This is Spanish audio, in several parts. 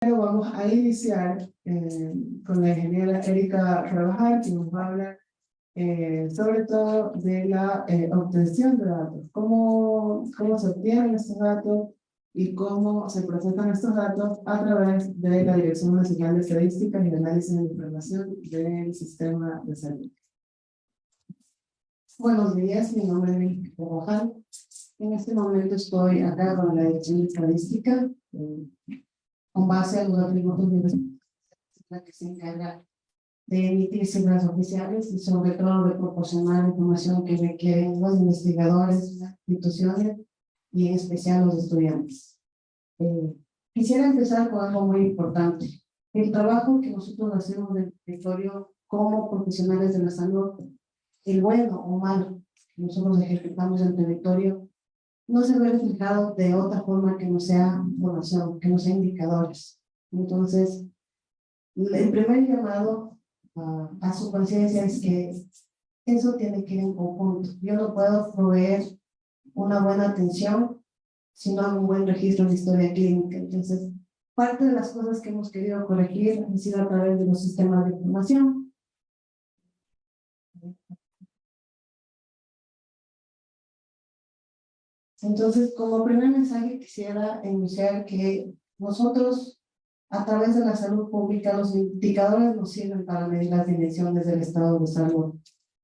Vamos a iniciar con la ingeniera Erika Rabajal, que nos va a hablar sobre todo de la obtención de datos, cómo se obtienen estos datos y cómo se procesan estos datos a través de la Dirección Nacional de Estadística y Análisis de Información del Sistema de Salud. Buenos días, mi nombre es Erika Rabajal. En este momento estoy acá con la Dirección de Estadística, con base a los atributos de la que se encarga de emitir cifras oficiales y sobre todo de proporcionar información que requieren los investigadores, las instituciones y en especial los estudiantes. Quisiera empezar con algo muy importante. El trabajo que nosotros hacemos en el territorio como profesionales de la salud, el bueno o malo que nosotros ejecutamos en el territorio, no se ve reflejado de otra forma que no sea información, que no sea indicadores. Entonces, el primer llamado a su conciencia es que eso tiene que ir en conjunto. Yo no puedo proveer una buena atención si no hago un buen registro de historia clínica. Entonces, parte de las cosas que hemos querido corregir han sido a través de los sistemas de información. Entonces, como primer mensaje quisiera enunciar que nosotros, a través de la salud pública, los indicadores nos sirven para medir las dimensiones del estado de salud,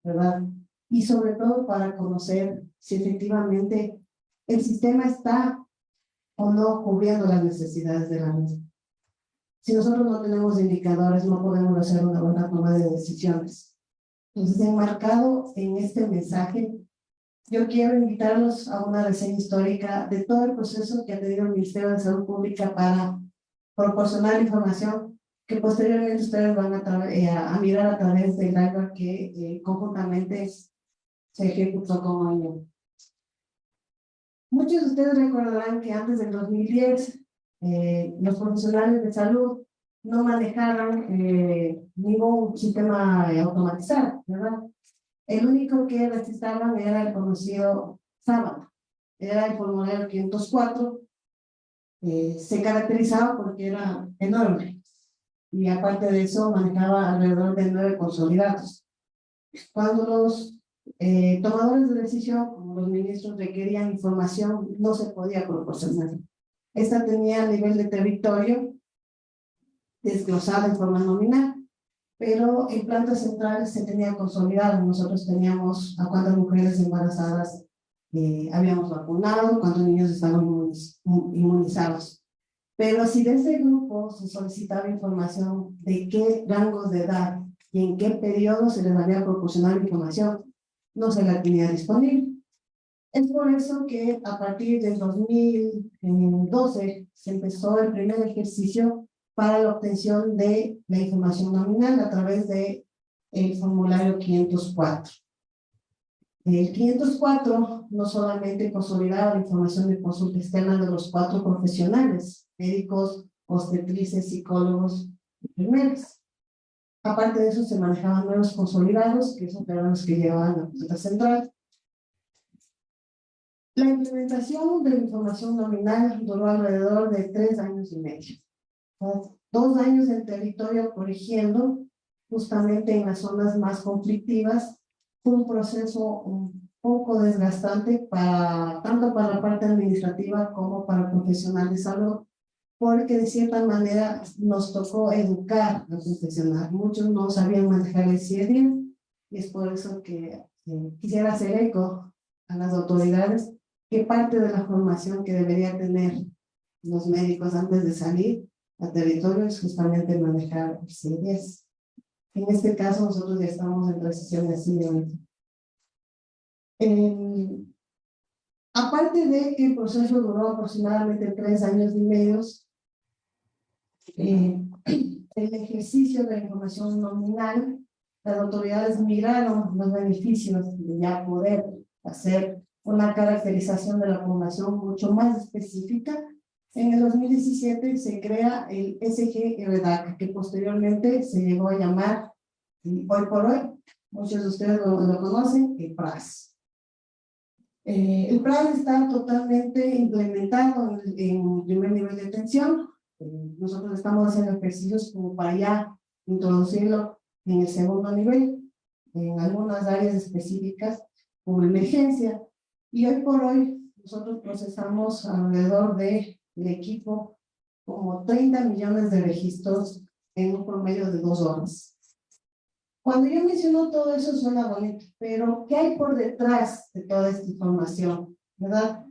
¿verdad? Y sobre todo para conocer si efectivamente el sistema está o no cubriendo las necesidades de la misma. Si nosotros no tenemos indicadores, no podemos hacer una buena toma de decisiones. Entonces, enmarcado en este mensaje, yo quiero invitarlos a una reseña histórica de todo el proceso que ha tenido el Ministerio de Salud Pública para proporcionar información que posteriormente ustedes van a mirar a través del driver que conjuntamente se ejecutó con AINE. Muchos de ustedes recordarán que antes del 2010 los profesionales de salud no manejaron ningún sistema automatizado, ¿verdad? El único que registraban era el conocido sábado, era el formulario 504, se caracterizaba porque era enorme y aparte de eso manejaba alrededor de 9 consolidados. Cuando los tomadores de decisión, como los ministros, requerían información, no se podía proporcionar. Esta tenía a nivel de territorio desglosada en forma nominal, pero en plantas centrales se tenía consolidado. Nosotros teníamos a cuántas mujeres embarazadas habíamos vacunado, cuántos niños estaban inmunizados. Pero si de ese grupo se solicitaba información de qué rangos de edad y en qué periodo se les había proporcionado información, no se la tenía disponible. Es por eso que a partir del 2012 se empezó el primer ejercicio para la obtención de la información nominal a través de el formulario 504. El 504 no solamente consolidaba la información de consulta externa de los 4 profesionales, médicos, obstetrices, psicólogos y enfermeras. Aparte de eso se manejaban nuevos consolidados, que son los que llevaban la consulta central. La implementación de la información nominal duró alrededor de 3 años y medio. 2 años en territorio corrigiendo justamente en las zonas más conflictivas. Fue un proceso un poco desgastante tanto para la parte administrativa como para el profesional de salud, porque de cierta manera nos tocó educar a los profesionales. Muchos no sabían manejar el CIEDIA y es por eso que quisiera hacer eco a las autoridades que parte de la formación que debería tener los médicos antes de salir a territorio es justamente manejar CIEDIAs. En este caso nosotros ya estamos en transición de CIEDIA. Aparte de que el proceso duró aproximadamente 3 años y medio, el ejercicio de la información nominal, las autoridades miraron los beneficios de ya poder hacer una caracterización de la población mucho más específica. En el 2017 se crea el SG-RDAC, que posteriormente se llegó a llamar, y hoy por hoy, muchos de ustedes lo conocen, el PRAS. El PRAS está totalmente implementado en el primer nivel de atención. nosotros estamos haciendo ejercicios como para ya introducirlo en el segundo nivel, en algunas áreas específicas como emergencia. Y hoy por hoy nosotros procesamos alrededor del equipo como 30 millones de registros en un promedio de 2 horas. Cuando yo menciono todo eso suena bonito, pero ¿qué hay por detrás de toda esta información? ¿Verdad?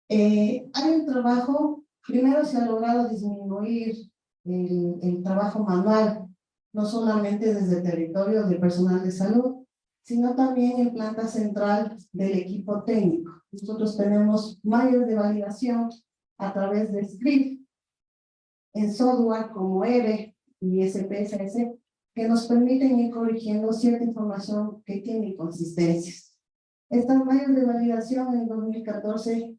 Hay un trabajo, primero se ha logrado disminuir el trabajo manual, no solamente desde el territorio del personal de salud, sino también en planta central del equipo técnico. Nosotros tenemos mallas de validación a través de script en software como ERE y SPSS que nos permiten ir corrigiendo cierta información que tiene inconsistencias. Estas mallas de validación en 2014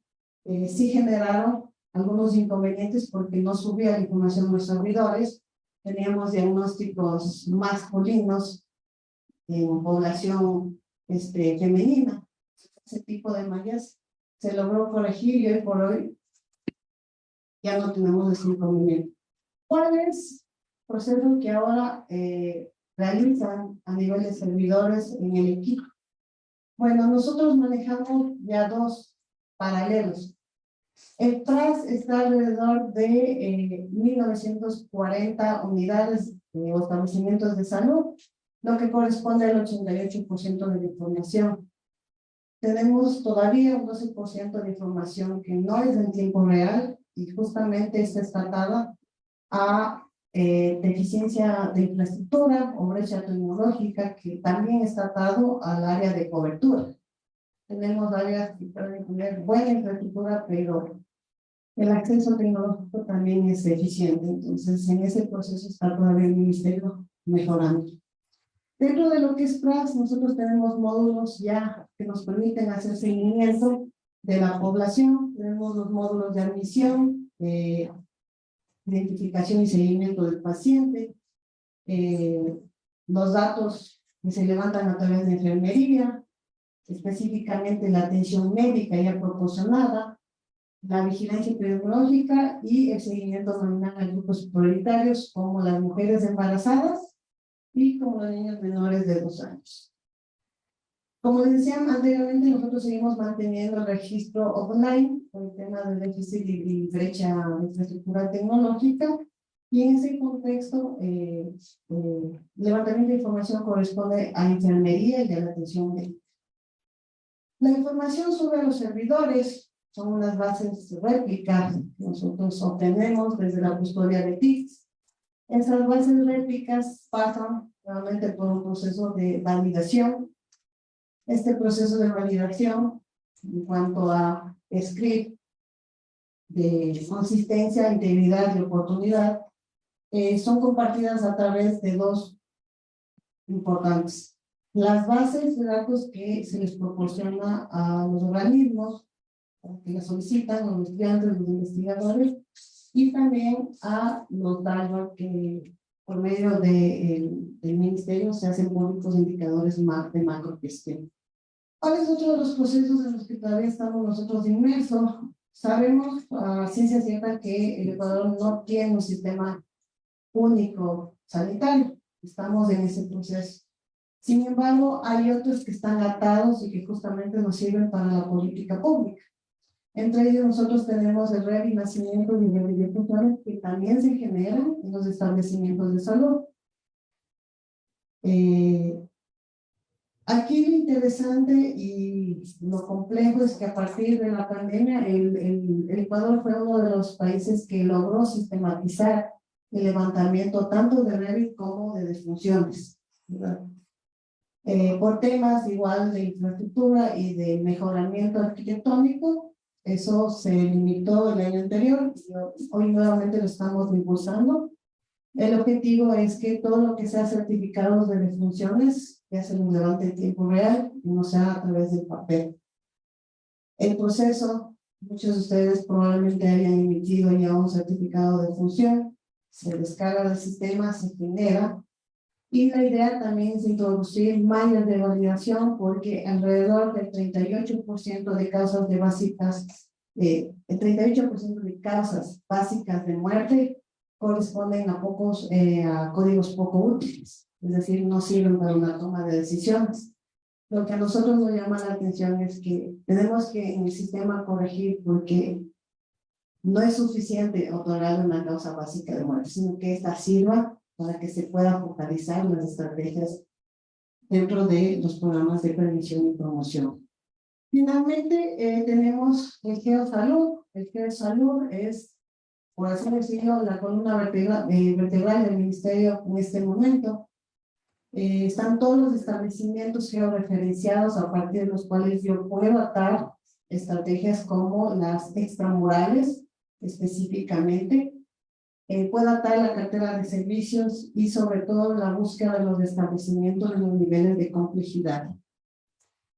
sí generaron algunos inconvenientes porque no subía la información a los servidores, teníamos diagnósticos masculinos en población femenina. Ese tipo de mallas se logró corregir y hoy por hoy ya no tenemos ese inconveniente. ¿Cuál es el proceso que ahora realizan a nivel de servidores en el equipo? Bueno, nosotros manejamos ya dos paralelos. El PRAS está alrededor de 1940 unidades o establecimientos de salud, lo que corresponde al 88% de la información. Tenemos todavía un 12% de información que no es en tiempo real y justamente está atada a deficiencia de infraestructura o brecha tecnológica que también está atado al área de cobertura. Tenemos áreas que pueden tener buena infraestructura, pero el acceso tecnológico también es deficiente. Entonces, en ese proceso está todavía el ministerio mejorando. Dentro de lo que es PRAS, nosotros tenemos módulos ya que nos permiten hacer seguimiento de la población. Tenemos los módulos de admisión, identificación y seguimiento del paciente, los datos que se levantan a través de enfermería, específicamente la atención médica ya proporcionada, la vigilancia epidemiológica y el seguimiento nominal a grupos prioritarios como las mujeres embarazadas y como los niños menores de 2 años. Como les decía anteriormente, nosotros seguimos manteniendo el registro offline por el tema del déficit y brecha de infraestructura tecnológica, y en ese contexto, levantamiento de información corresponde a enfermería y a la atención médica. La información sobre los servidores son unas bases réplicas que nosotros obtenemos desde la custodia de TICS. Esas bases réplicas pasan nuevamente por un proceso de validación. Este proceso de validación, en cuanto a script de consistencia, integridad y oportunidad, son compartidas a través de dos importantes. Las bases de datos que se les proporciona a los organismos que las solicitan, los estudiantes, los investigadores, y también a los dashboards que por medio del ministerio se hacen públicos indicadores de macrogestión. ¿Cuál es otro de los procesos en los que todavía estamos nosotros inmersos? Sabemos a ciencia cierta que el Ecuador no tiene un sistema único sanitario. Estamos en ese proceso. Sin embargo, hay otros que están atados y que justamente nos sirven para la política pública. Entre ellos nosotros tenemos el nacimiento y el funciones que también se generan en los establecimientos de salud. Aquí lo interesante y lo complejo es que a partir de la pandemia el Ecuador fue uno de los países que logró sistematizar el levantamiento tanto de Revit como de defunciones, ¿verdad? Por temas igual de infraestructura y de mejoramiento arquitectónico, eso se limitó el año anterior y hoy nuevamente lo estamos impulsando. El objetivo es que todo lo que sea certificados de defunciones ya se nos levante en tiempo real y no sea a través del papel. El proceso, muchos de ustedes probablemente hayan emitido ya un certificado de defunción, se descarga del sistema, se genera, y la idea también es introducir mallas de validación porque alrededor del 38% de causas de básicas el 38% de causas básicas de muerte corresponden a a códigos poco útiles, es decir, no sirven para una toma de decisiones. Lo que a nosotros nos llama la atención es que tenemos que en el sistema corregir, porque no es suficiente otorgar una causa básica de muerte, sino que esta sirva para que se pueda focalizar las estrategias dentro de los programas de prevención y promoción. Finalmente, tenemos el geosalud. El geosalud es, por así decirlo, la columna vertebral del ministerio en este momento. Están todos los establecimientos georreferenciados a partir de los cuales yo puedo atar estrategias como las extramurales, específicamente. Puedo atar la cartera de servicios y sobre todo la búsqueda de los establecimientos en los niveles de complejidad.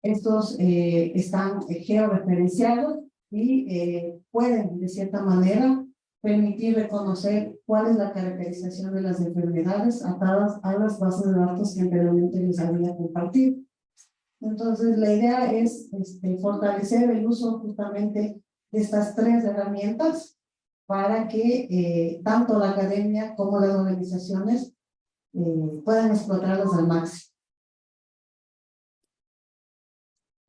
Estos están georreferenciados y pueden, de cierta manera, permitir reconocer cuál es la caracterización de las enfermedades atadas a las bases de datos que anteriormente les había compartido. Entonces, la idea es fortalecer el uso justamente de estas tres herramientas para que tanto la academia como las organizaciones puedan explotarlas al máximo.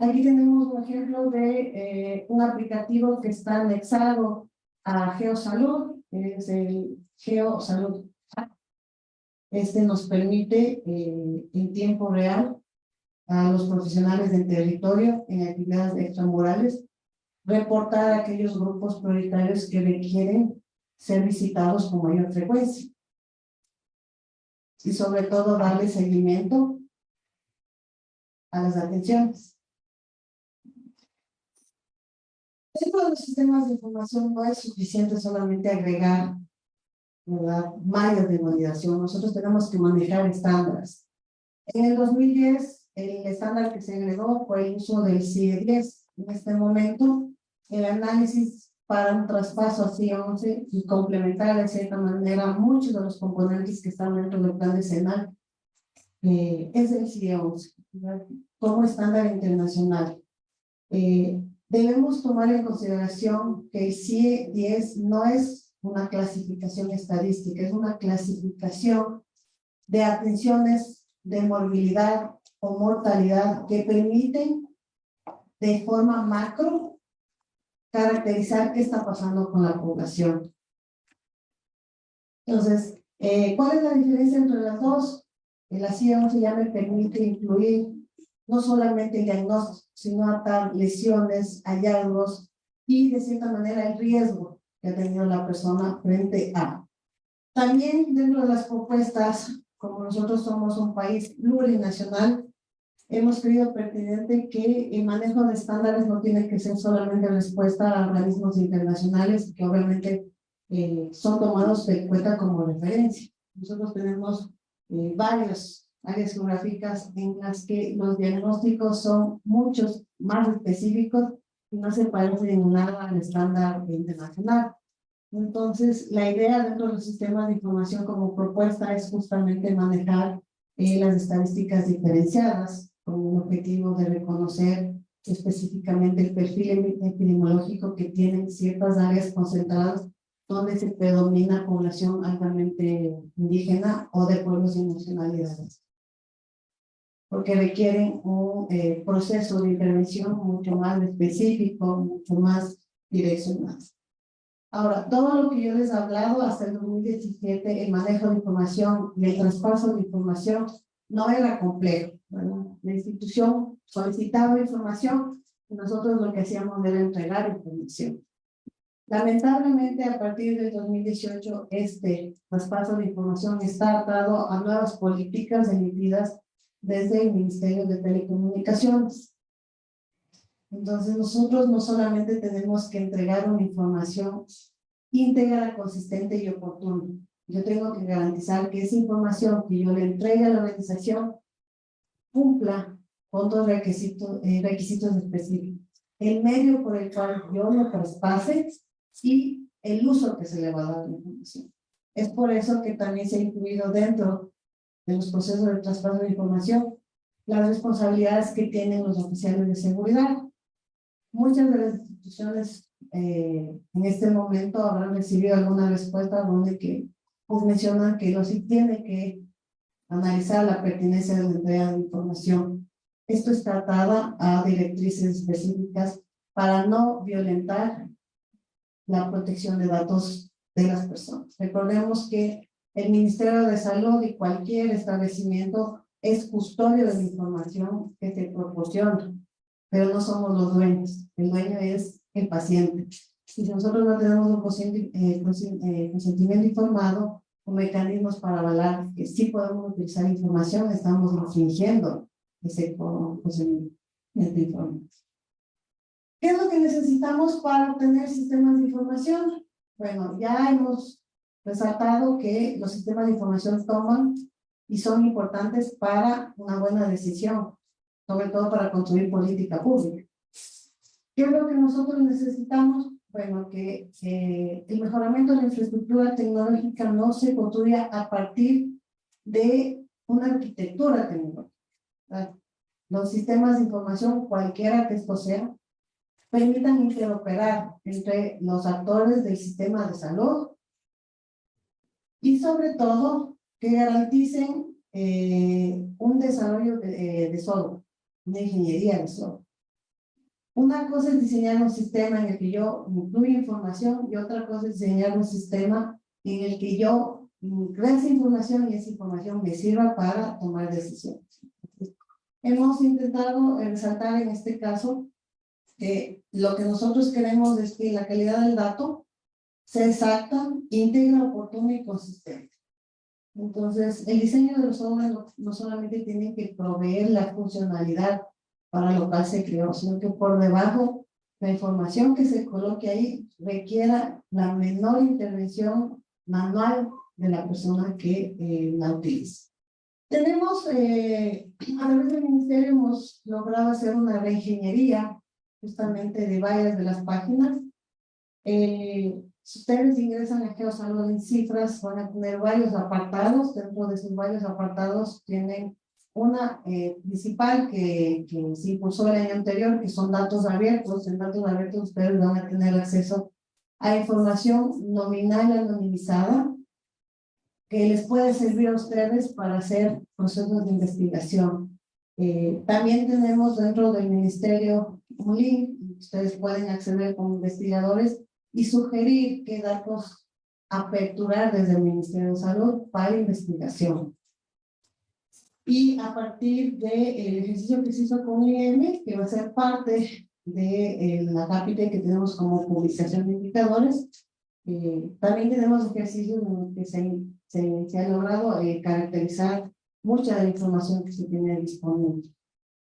Aquí tenemos un ejemplo de un aplicativo que está anexado a GeoSalud, que es el GeoSalud. Este nos permite en tiempo real a los profesionales del territorio en actividades extramurales reportar a aquellos grupos prioritarios que requieren ser visitados con mayor frecuencia. Y sobre todo darle seguimiento a las atenciones. Dentro de los sistemas de información no es suficiente solamente agregar, ¿verdad?, mallas de validación. Nosotros tenemos que manejar estándares. En el 2010, el estándar que se agregó fue el uso del CIE-10. En este momento, el análisis para un traspaso a CIE-11 y complementar de cierta manera muchos de los componentes que están dentro del plan decenal es el CIE-11, ¿verdad?, como estándar internacional. Debemos tomar en consideración que el CIE-10 no es una clasificación estadística, es una clasificación de atenciones de morbilidad o mortalidad que permiten de forma macro caracterizar qué está pasando con la población. Entonces, ¿cuál es la diferencia entre las dos? La CIE-11 ya me permite incluir no solamente el diagnóstico, sino atar lesiones, hallazgos y de cierta manera el riesgo que ha tenido la persona frente a. También dentro de las propuestas, como nosotros somos un país plurinacional, hemos creído pertinente que el manejo de estándares no tiene que ser solamente respuesta a organismos internacionales que obviamente son tomados en cuenta como referencia. Nosotros tenemos varias áreas geográficas en las que los diagnósticos son muchos más específicos y no se parecen en nada al estándar internacional. Entonces, la idea dentro del sistema de información como propuesta es justamente manejar las estadísticas diferenciadas con un objetivo de reconocer específicamente el perfil epidemiológico que tienen ciertas áreas concentradas donde se predomina población altamente indígena o de pueblos y nacionalidades, porque requieren un proceso de intervención mucho más específico, mucho más direccionado. Ahora, todo lo que yo les he hablado hasta el 2017, el manejo de información y el traspaso de información no era complejo, ¿verdad? La institución solicitaba información y nosotros lo que hacíamos era entregar información. Lamentablemente, a partir del 2018, este traspaso de información está atado a nuevas políticas emitidas desde el Ministerio de Telecomunicaciones. Entonces, nosotros no solamente tenemos que entregar una información íntegra, consistente y oportuna. Yo tengo que garantizar que esa información que yo le entregue a la organización cumpla con dos requisitos específicos. El medio por el cual yo lo traspase y el uso que se le va a dar a la información. Es por eso que también se ha incluido dentro de los procesos de traspaso de información las responsabilidades que tienen los oficiales de seguridad. Muchas de las instituciones en este momento habrán recibido alguna respuesta donde que pues mencionan que los sí tiene que analizar la pertinencia de la entrega de información. Esto está atada a directrices específicas para no violentar la protección de datos de las personas. Recordemos que el Ministerio de Salud y cualquier establecimiento es custodio de la información que se proporciona, pero no somos los dueños. El dueño es el paciente. Si nosotros no tenemos un consentimiento informado, o mecanismos para avalar que sí podemos utilizar información, estamos infringiendo ese consentimiento informado. ¿Qué es lo que necesitamos para obtener sistemas de información? Bueno, ya hemos resaltado que los sistemas de información toman y son importantes para una buena decisión, sobre todo para construir política pública. ¿Qué es lo que nosotros necesitamos? Bueno, que el mejoramiento de la infraestructura tecnológica no se construya a partir de una arquitectura tecnológica. Los sistemas de información, cualquiera que esto sea, permitan interoperar entre los actores del sistema de salud y sobre todo que garanticen un desarrollo de software, una ingeniería de software. Una cosa es diseñar un sistema en el que yo incluya información y otra cosa es diseñar un sistema en el que yo cree esa información y esa información me sirva para tomar decisiones. Hemos intentado resaltar en este caso que lo que nosotros queremos es que la calidad del dato sea exacta, íntegra, oportuna y consistente. Entonces, el diseño de los software no solamente tiene que proveer la funcionalidad para lo cual se creó, sino que por debajo la información que se coloque ahí requiera la menor intervención manual de la persona que la utiliza. Tenemos, a través del ministerio hemos logrado hacer una reingeniería justamente de varias de las páginas. Si ustedes ingresan a Geosalud en cifras, van a tener varios apartados. Dentro de esos varios apartados tienen una principal que se impulsó el año anterior, que son datos abiertos. En datos abiertos ustedes van a tener acceso a información nominal y anonimizada que les puede servir a ustedes para hacer procesos de investigación. También tenemos dentro del ministerio un link, ustedes pueden acceder como investigadores y sugerir qué datos aperturar desde el Ministerio de Salud para investigación. Y a partir del ejercicio que se hizo con IEM, que va a ser parte de la cápita que tenemos como publicación de indicadores, también tenemos ejercicios en los que se ha logrado caracterizar mucha de la información que se tiene disponible.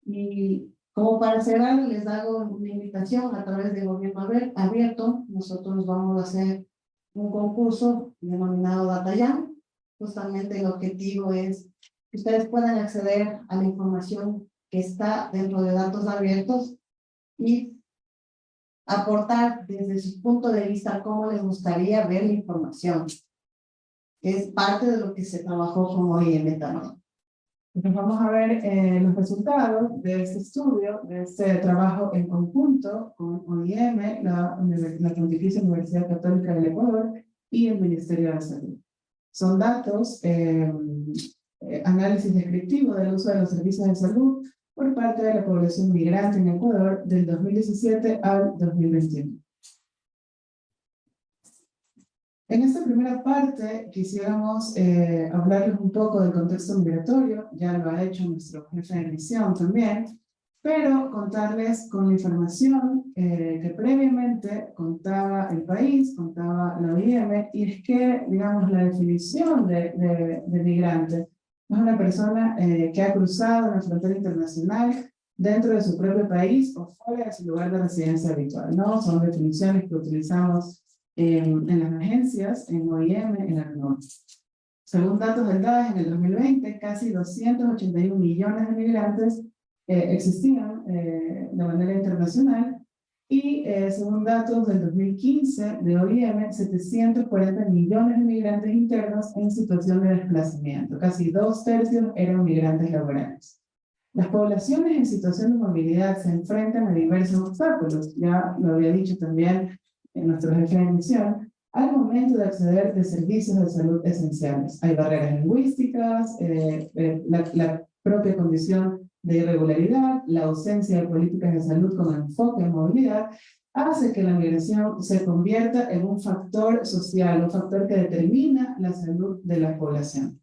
Y como para cerrar, les hago una invitación a través de Gobierno Abierto. Nosotros vamos a hacer un concurso denominado DataYam. Justamente el objetivo es que ustedes puedan acceder a la información que está dentro de datos abiertos y aportar desde su punto de vista cómo les gustaría ver la información. Es parte de lo que se trabajó con OIM también. Entonces vamos a ver los resultados de este estudio, de este trabajo en conjunto con OIM, la Pontificia Universidad Católica del Ecuador y el Ministerio de Salud. Son datos, análisis descriptivo del uso de los servicios de salud por parte de la población migrante en Ecuador del 2017 al 2021. En esta primera parte quisiéramos hablarles un poco del contexto migratorio, ya lo ha hecho nuestro jefe de misión también, pero contarles con la información que previamente contaba el país, contaba la OIM, y es que, digamos, la definición de migrante es una persona que ha cruzado la frontera internacional dentro de su propio país o fuera de su lugar de residencia habitual, ¿no? Son definiciones que utilizamos en las agencias, en OIM, en la ACNUR. Según datos del DAES, en el 2020, casi 281 millones de migrantes existían de manera internacional, y según datos del 2015 de OIM, 740 millones de migrantes internos en situación de desplazamiento. Casi 2/3 eran migrantes laborales. Las poblaciones en situación de movilidad se enfrentan a diversos obstáculos, ya lo había dicho también en nuestro jefe de misión, al momento de acceder de servicios de salud esenciales. Hay barreras lingüísticas, la propia condición de irregularidad, la ausencia de políticas de salud con enfoque en movilidad, hace que la migración se convierta en un factor social, un factor que determina la salud de la población.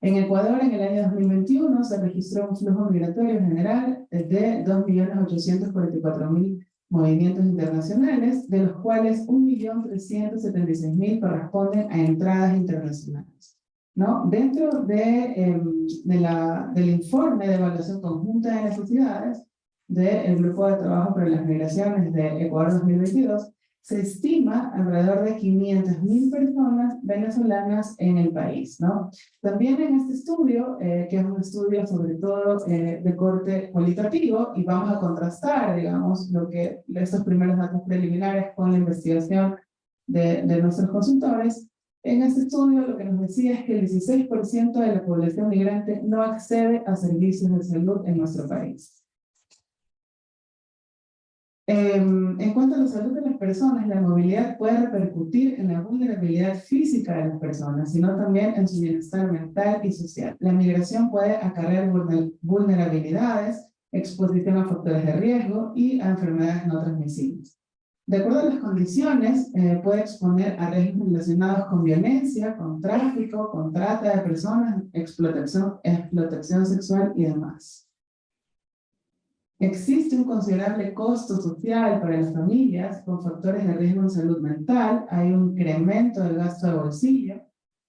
En Ecuador, en el año 2021, se registró un flujo migratorio general de 2.844.000 movimientos internacionales, de los cuales 1.376.000 corresponden a entradas internacionales, ¿no? Dentro del informe de evaluación conjunta de necesidades del Grupo de Trabajo para las Migraciones de Ecuador 2022, se estima alrededor de 500.000 personas venezolanas en el país, ¿no? También en este estudio, que es un estudio sobre todo de corte cualitativo, y vamos a contrastar, digamos, estos primeros datos preliminares con la investigación de nuestros consultores. En este estudio lo que nos decía es que el 16% de la población migrante no accede a servicios de salud en nuestro país. En cuanto a la salud de las personas, la movilidad puede repercutir en la vulnerabilidad física de las personas, sino también en su bienestar mental y social. La migración puede acarrear vulnerabilidades, exposición a factores de riesgo y a enfermedades no transmisibles. De acuerdo a las condiciones, puede exponer a riesgos relacionados con violencia, con tráfico, con trata de personas, explotación sexual y demás. Existe un considerable costo social para las familias con factores de riesgo en salud mental, hay un incremento del gasto de bolsillo,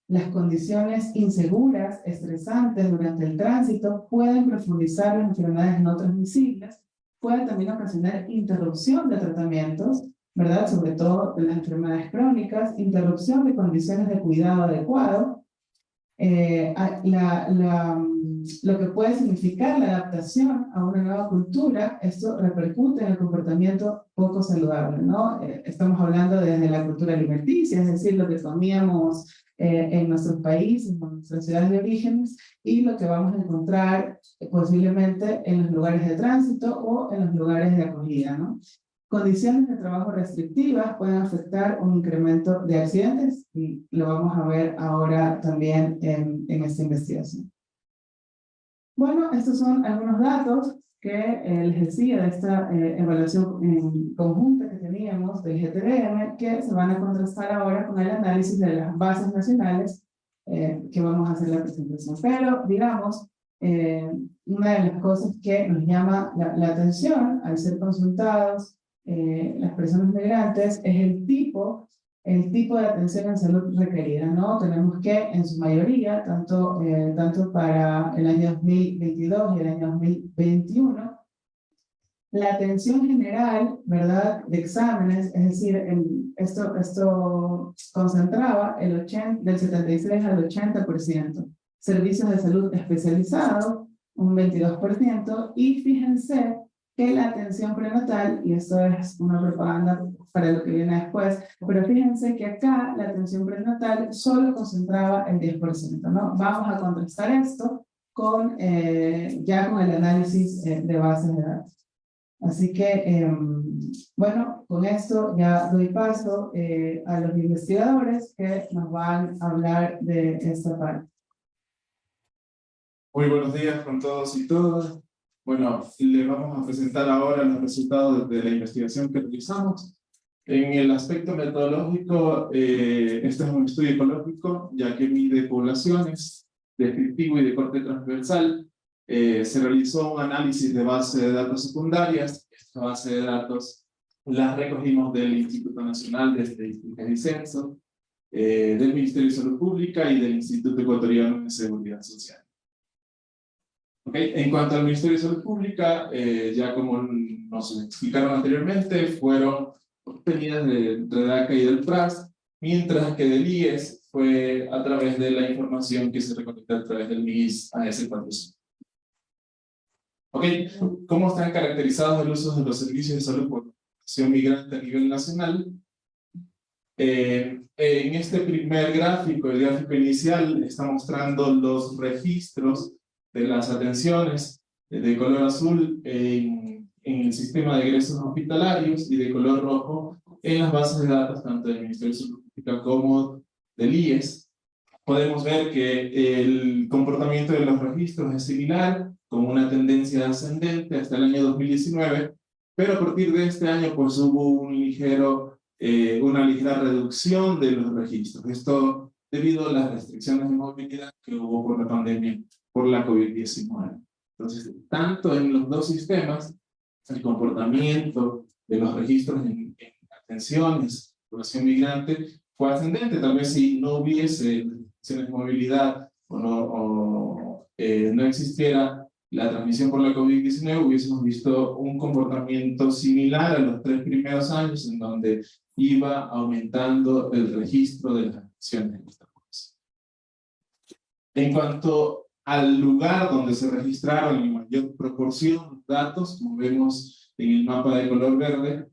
las condiciones inseguras, estresantes durante el tránsito pueden profundizar las enfermedades no transmisibles, pueden también ocasionar interrupción de tratamientos, ¿verdad? Sobre todo de las enfermedades crónicas, interrupción de condiciones de cuidado adecuado, lo que puede significar la adaptación a una nueva cultura, esto repercute en el comportamiento poco saludable, ¿no? Estamos hablando desde la cultura alimenticia, es decir, lo que comíamos en nuestros países, en nuestras ciudades de orígenes, y lo que vamos a encontrar posiblemente en los lugares de tránsito o en los lugares de acogida, ¿no? Condiciones de trabajo restrictivas pueden afectar un incremento de accidentes y lo vamos a ver ahora también en esta investigación. Bueno, estos son algunos datos que les decía de esta evaluación conjunta que teníamos del GTDM, que se van a contrastar ahora con el análisis de las bases nacionales que vamos a hacer la presentación. Pero, digamos, una de las cosas que nos llama la atención al ser consultados las personas migrantes es el tipo de atención en salud requerida, ¿no? Tenemos que, en su mayoría, tanto para el año 2022 y el año 2021, la atención general, ¿verdad?, de exámenes, es decir, esto concentraba del 76 al 80%, servicios de salud especializados, un 22%, y fíjense que la atención prenatal, y esto es una propaganda para lo que viene después, pero fíjense que acá la atención prenatal solo concentraba el 10%, ¿no? Vamos a contrastar esto con, ya con el análisis de bases de datos. Así que, bueno, con esto ya doy paso a los investigadores que nos van a hablar de esta parte. Muy buenos días con todos y todas. Bueno, les vamos a presentar ahora los resultados de la investigación que realizamos. En el aspecto metodológico, este es un estudio ecológico, ya que mide poblaciones, descriptivo y de corte transversal. Se realizó un análisis de base de datos secundarias. Esta base de datos la recogimos del Instituto Nacional de Estadística y Censo, del Ministerio de Salud Pública y del Instituto Ecuatoriano de Seguridad Social. Okay. En cuanto al Ministerio de Salud Pública, ya como nos explicaron anteriormente, fueron obtenidas de DACA y del PRAS, mientras que del IES fue a través de la información que se recolectó a través del MIS AS400. Okay. ¿Cómo están caracterizados el uso de los servicios de salud por población migrante a nivel nacional? En este primer gráfico, el gráfico inicial, está mostrando los registros de las atenciones de color azul en el sistema de egresos hospitalarios y de color rojo en las bases de datos tanto del Ministerio de Salud Pública como del IES. Podemos ver que el comportamiento de los registros es similar, con una tendencia ascendente hasta el año 2019, pero a partir de este año pues hubo una ligera reducción de los registros. Esto debido a las restricciones de movilidad que hubo por la pandemia, por la COVID-19. Entonces, tanto en los dos sistemas, el comportamiento de los registros en atenciones, población migrante, fue ascendente. Tal vez si no hubiese restricciones de movilidad no existiera la transmisión por la COVID-19, hubiésemos visto un comportamiento similar a los 3 primeros años, en donde iba aumentando el registro de las atenciones en esta población. En cuanto al lugar donde se registraron en mayor proporción datos, como vemos en el mapa de color verde,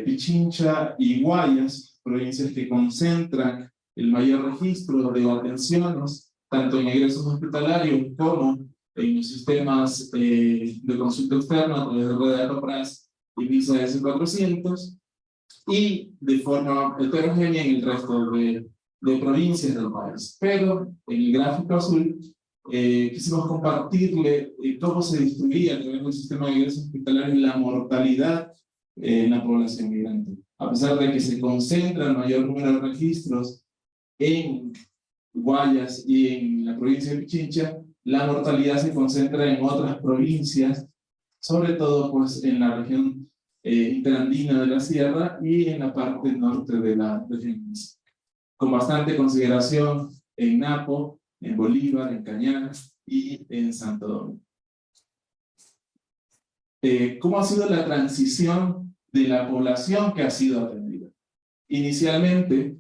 Pichincha y Guayas, provincias que concentran el mayor registro de atenciones, tanto en egresos hospitalarios como en los sistemas de consulta externa a través de Red de Aeropras y Visa S400, y de forma heterogénea en el resto de provincias del país. Pero en el gráfico azul quisimos compartirle cómo se distribuía a través del sistema de ingresos hospitalarios la mortalidad en la población migrante. A pesar de que se concentra el mayor número de registros en Guayas y en la provincia de Pichincha, la mortalidad se concentra en otras provincias, sobre todo pues en la región interandina de la sierra y en la parte norte de la región, con bastante consideración en Napo, en Bolívar, en Cañar y en Santo Domingo. ¿Cómo ha sido la transición de la población que ha sido atendida? Inicialmente,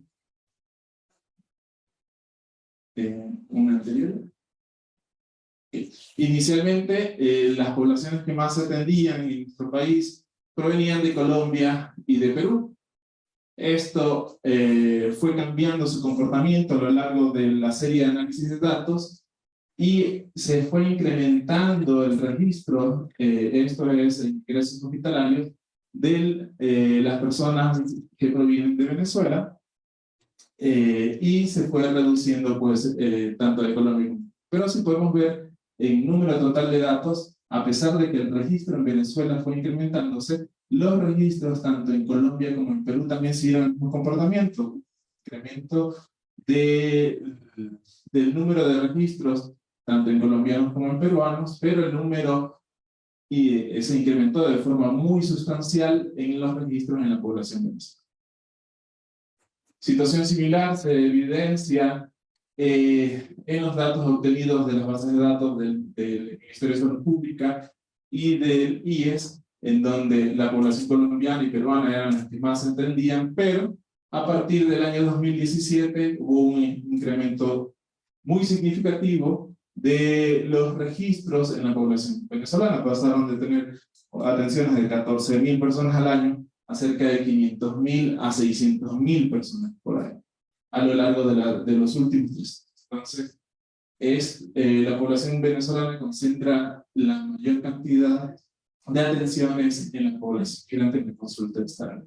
una anterior. Inicialmente, las poblaciones que más se atendían en nuestro país provenían de Colombia y de Perú. Esto fue cambiando su comportamiento a lo largo de la serie de análisis de datos y se fue incrementando el registro, esto es, ingresos hospitalarios, de las personas que provienen de Venezuela, y se fue reduciendo pues tanto de Colombia como. Pero si podemos ver en número total de datos, a pesar de que el registro en Venezuela fue incrementándose, los registros tanto en Colombia como en Perú también siguieron el mismo comportamiento, incremento del número de registros tanto en colombianos como en peruanos, pero el número se incrementó de forma muy sustancial en los registros en la población venezolana. Situación similar se evidencia en los datos obtenidos de las bases de datos del Ministerio de Salud Pública y del IES, en donde la población colombiana y peruana eran las que más se entendían, pero a partir del año 2017 hubo un incremento muy significativo de los registros en la población venezolana. Pasaron de tener atenciones de 14.000 personas al año a cerca de 500.000 a 600.000 personas por año, a lo largo de los últimos 3 años. Entonces, la población venezolana concentra la mayor cantidad de atenciones en la población migrante de consulta externa.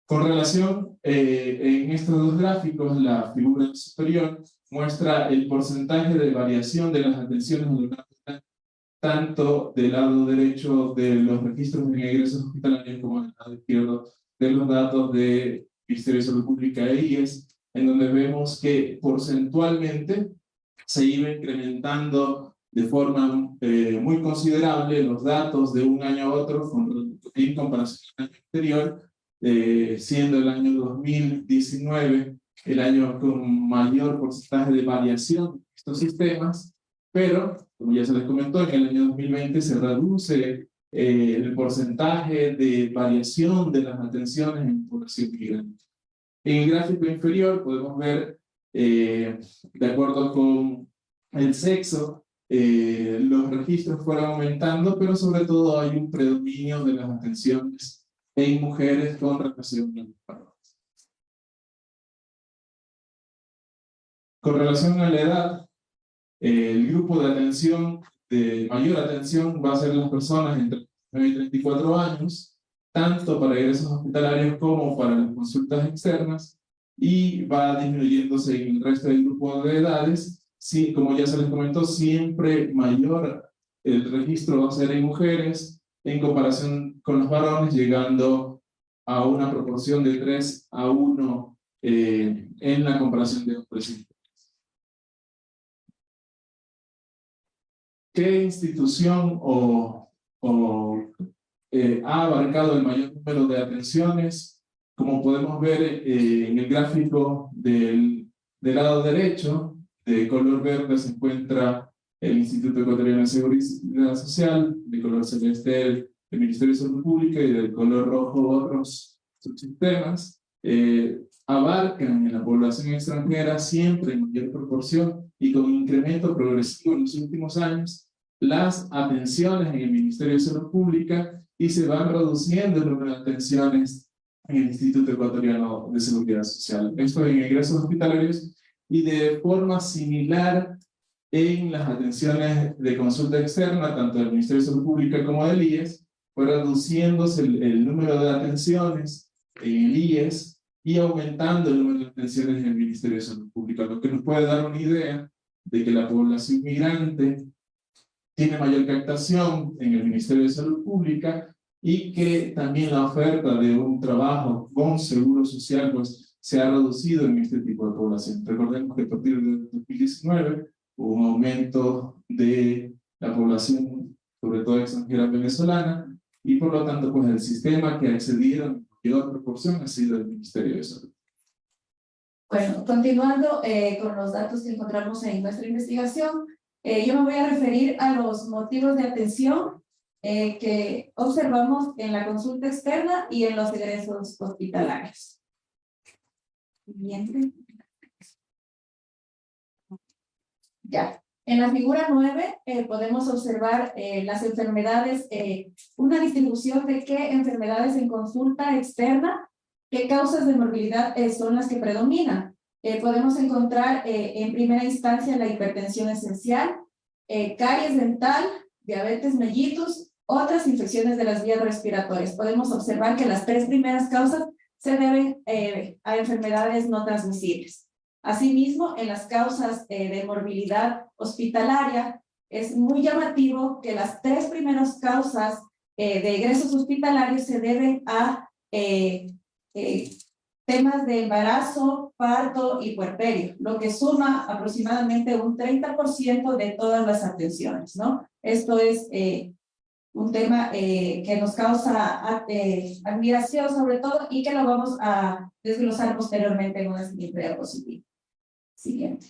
Con relación, en estos dos gráficos, la figura superior muestra el porcentaje de variación de las atenciones tanto del lado derecho de los registros de ingresos hospitalarios como del lado izquierdo de los datos de Ministerio de Salud Pública e IES, en donde vemos que porcentualmente se iba incrementando de forma muy considerable los datos de un año a otro en comparación al año anterior, siendo el año 2019 el año con mayor porcentaje de variación de estos sistemas, pero, como ya se les comentó, en el año 2020 se reduce el porcentaje de variación de las atenciones en población migrante. En el gráfico inferior podemos ver, de acuerdo con el sexo, los registros fueron aumentando, pero sobre todo hay un predominio de las atenciones en mujeres con relación a los varones. Con relación a la edad, El grupo de atención, de mayor atención, va a ser las personas entre 9 y 34 años, tanto para ingresos hospitalarios como para las consultas externas, y va disminuyéndose en el resto del grupo de edades. Sí, como ya se les comentó, siempre mayor el registro va a ser en mujeres en comparación con los varones, llegando a una proporción de 3:1 en la comparación de hombres y mujeres. ¿Qué institución ha abarcado el mayor número de atenciones? Como podemos ver en el gráfico del lado derecho, de color verde se encuentra el Instituto Ecuatoriano de Seguridad Social, de color celeste el Ministerio de Salud Pública y de color rojo otros subsistemas. Abarcan en la población extranjera siempre en mayor proporción y con incremento progresivo en los últimos años las atenciones en el Ministerio de Salud Pública y se van reduciendo el número de atenciones en el Instituto Ecuatoriano de Seguridad Social. Esto en ingresos hospitalarios y de forma similar en las atenciones de consulta externa, tanto del Ministerio de Salud Pública como del IES, fue reduciéndose el número de atenciones en el IES y aumentando el número de atenciones en el Ministerio de Salud Pública, lo que nos puede dar una idea de que la población migrante tiene mayor captación en el Ministerio de Salud Pública y que también la oferta de un trabajo con seguro social pues, se ha reducido en este tipo de población. Recordemos que a partir de 2019 hubo un aumento de la población, sobre todo extranjera venezolana, y por lo tanto pues, el sistema que ha accedido en mayor proporción ha sido el Ministerio de Salud. Bueno, continuando con los datos que encontramos en nuestra investigación, yo me voy a referir a los motivos de atención que observamos en la consulta externa y en los egresos hospitalarios. Siguiente. Ya. En la figura 9 podemos observar las enfermedades, una distribución de qué enfermedades en consulta externa, qué causas de morbilidad son las que predominan. Podemos encontrar en primera instancia la hipertensión esencial, caries dental, diabetes mellitus, otras infecciones de las vías respiratorias. Podemos observar que las 3 primeras causas se deben a enfermedades no transmisibles. Asimismo, en las causas de morbilidad hospitalaria, es muy llamativo que las 3 primeras causas de egresos hospitalarios se deben a temas de embarazo, parto y puerperio, lo que suma aproximadamente un 30% de todas las atenciones, ¿no? Esto es un tema que nos causa admiración sobre todo y que lo vamos a desglosar posteriormente en una siguiente diapositiva. Siguiente.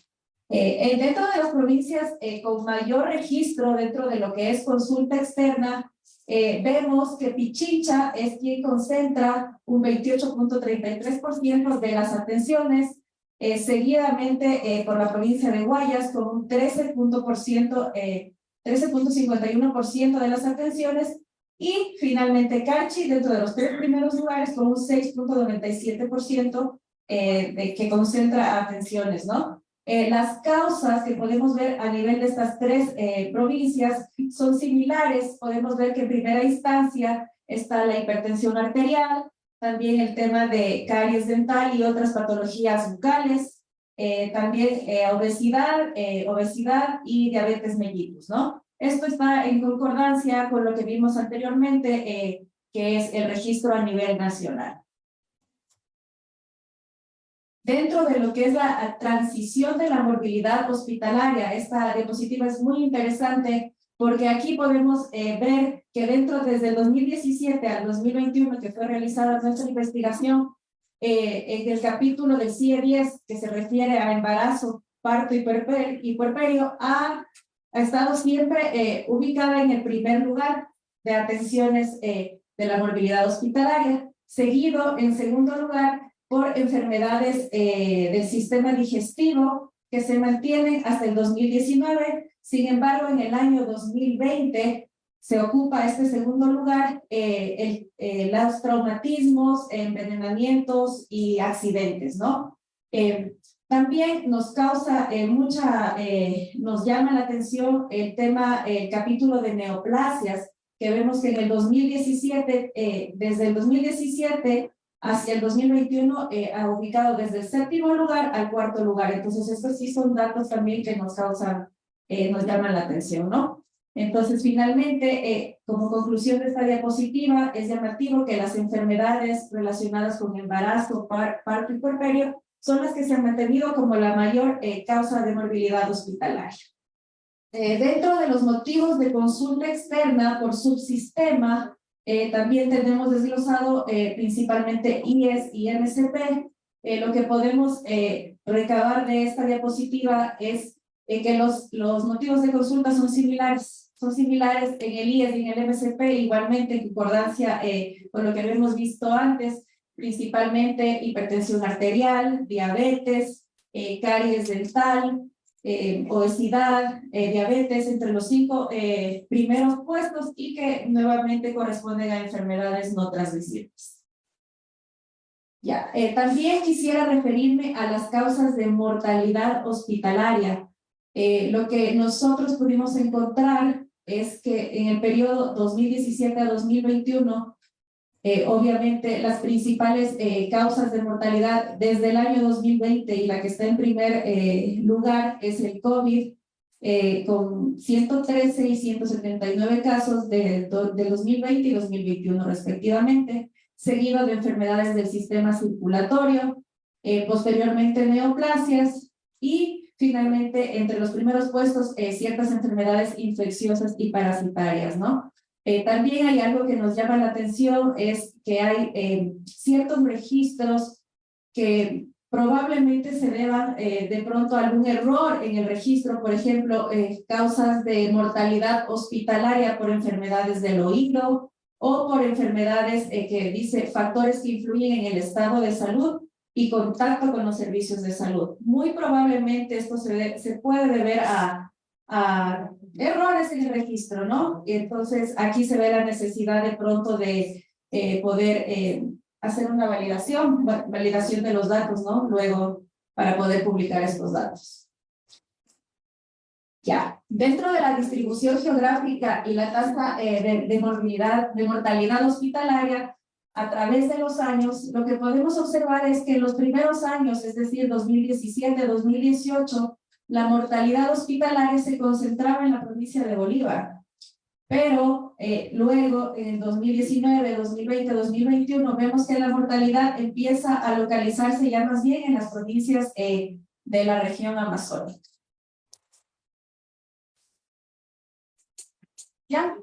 Dentro de las provincias con mayor registro dentro de lo que es consulta externa, vemos que Pichincha es quien concentra un 28.33% de las atenciones, seguidamente por la provincia de Guayas con un 13.51% de las atenciones y finalmente Carchi dentro de los 3 primeros lugares con un 6.97% que concentra atenciones, ¿no? Las causas que podemos ver a nivel de estas 3 provincias son similares. Podemos ver que en primera instancia está la hipertensión arterial, también el tema de caries dental y otras patologías bucales, también obesidad y diabetes mellitus, ¿no? Esto está en concordancia con lo que vimos anteriormente, que es el registro a nivel nacional. Dentro de lo que es la transición de la morbilidad hospitalaria, esta diapositiva es muy interesante porque aquí podemos ver que desde el 2017 al 2021 que fue realizada nuestra investigación, en el capítulo del CIE 10 que se refiere a embarazo, parto y puerperio, ha estado siempre ubicada en el primer lugar de atenciones de la morbilidad hospitalaria, seguido en segundo lugar por enfermedades del sistema digestivo que se mantienen hasta el 2019. Sin embargo, en el año 2020 se ocupa este segundo lugar los traumatismos, envenenamientos y accidentes, ¿no? También nos causa nos llama la atención el tema, el capítulo de neoplasias, que vemos que en el 2017, desde el 2017 hacia el 2021, ha ubicado desde el 7º lugar al 4º lugar. Entonces, estos sí son datos también que nos causan, nos llaman la atención, ¿no? Entonces, finalmente, como conclusión de esta diapositiva, es llamativo que las enfermedades relacionadas con embarazo, parto y puerperio son las que se han mantenido como la mayor causa de morbilidad hospitalaria. Dentro de los motivos de consulta externa por subsistema, también tenemos desglosado principalmente IES y MSP. Lo que podemos recabar de esta diapositiva es que los motivos de consulta son similares. Son similares en el IES y en el MSP, igualmente en concordancia con lo que habíamos visto antes, principalmente hipertensión arterial, diabetes, caries dental, obesidad, diabetes, entre los 5 primeros puestos, y que nuevamente corresponden a enfermedades no transmisibles. Ya, también quisiera referirme a las causas de mortalidad hospitalaria. Lo que nosotros pudimos encontrar es que en el periodo 2017 a 2021, obviamente las principales causas de mortalidad desde el año 2020, y la que está en primer lugar es el COVID, con 113 y 179 casos de 2020 y 2021 respectivamente, seguido de enfermedades del sistema circulatorio, posteriormente neoplasias, y finalmente entre los primeros puestos ciertas enfermedades infecciosas y parasitarias, ¿no? También hay algo que nos llama la atención, es que hay ciertos registros que probablemente se deban de pronto a algún error en el registro, por ejemplo, causas de mortalidad hospitalaria por enfermedades del oído o por enfermedades que dice factores que influyen en el estado de salud y contacto con los servicios de salud. Muy probablemente esto se puede deber a errores en el registro, ¿no? Y entonces aquí se ve la necesidad de pronto de poder hacer una validación de los datos, ¿no? Luego, para poder publicar estos datos. Ya, dentro de la distribución geográfica y la tasa de mortalidad hospitalaria, a través de los años, lo que podemos observar es que en los primeros años, es decir, 2017-2018, la mortalidad hospitalaria se concentraba en la provincia de Bolívar. Pero luego, en 2019, 2020, 2021, vemos que la mortalidad empieza a localizarse ya más bien en las provincias de la región amazónica. ¿Ya?